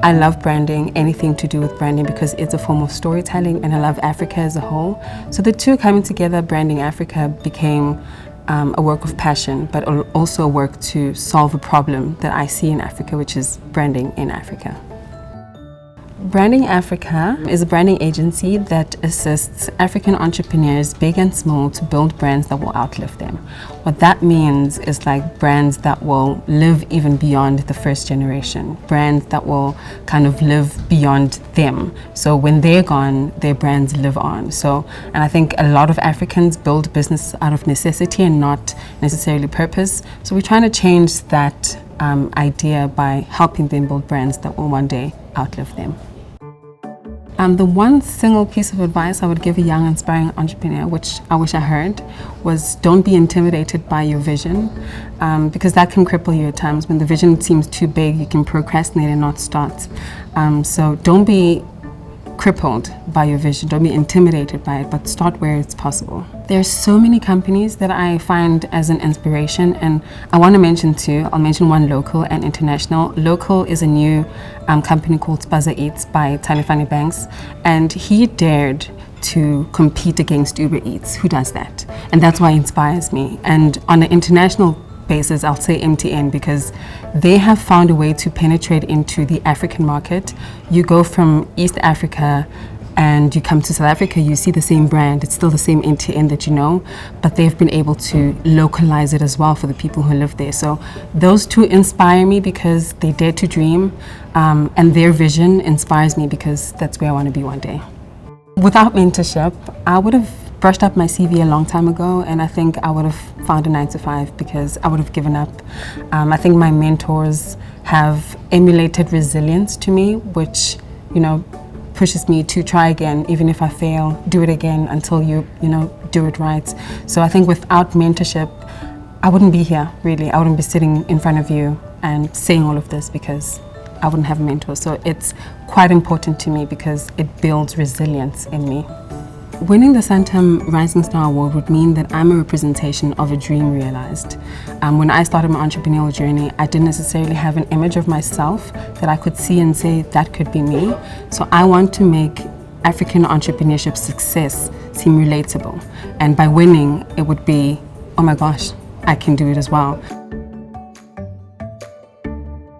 I love branding, anything to do with branding, because it's a form of storytelling, and I love Africa as a whole. So the two coming together, Branding Africa, became a work of passion, but also a work to solve a problem that I see in Africa, which is branding in Africa. Branding Africa is a branding agency that assists African entrepreneurs, big and small, to build brands that will outlive them. What that means is like brands that will live even beyond the first generation, brands that will kind of live beyond them. So when they're gone, their brands live on. And I think a lot of Africans build business out of necessity and not necessarily purpose. So we're trying to change that idea by helping them build brands that will one day outlive them. The one single piece of advice I would give a young, inspiring entrepreneur, which I wish I heard, was don't be intimidated by your vision, because that can cripple you at times. When the vision seems too big, you can procrastinate and not start. So don't be crippled by your vision, don't be intimidated by it, but start where it's possible. There are so many companies that I find as an inspiration, and I want to mention two. I'll mention one local and international. Local is a new company called Spaza Eats by Talifani Banks, and he dared to compete against Uber Eats. Who does that? And that's why it inspires me. And on an international basis, I'll say MTN, because they have found a way to penetrate into the African market. You go from East Africa and you come to South Africa, you see the same brand, it's still the same MTN that you know, but they've been able to localize it as well for the people who live there. So those two inspire me because they dare to dream, and their vision inspires me because that's where I want to be one day. Without mentorship, I would have brushed up my CV a long time ago, and I think I would have found a 9-to-5 because I would have given up. I think my mentors have emulated resilience to me, which, you know, pushes me to try again. Even if I fail, do it again until you do it right. So I think without mentorship, I wouldn't be here, really. I wouldn't be sitting in front of you and saying all of this because I wouldn't have a mentor. So it's quite important to me because it builds resilience in me. Winning the Santam Rising Star Award would mean that I'm a representation of a dream realized. When I started my entrepreneurial journey, I didn't necessarily have an image of myself that I could see and say, that could be me. So I want to make African entrepreneurship success seem relatable. And by winning, it would be, oh my gosh, I can do it as well.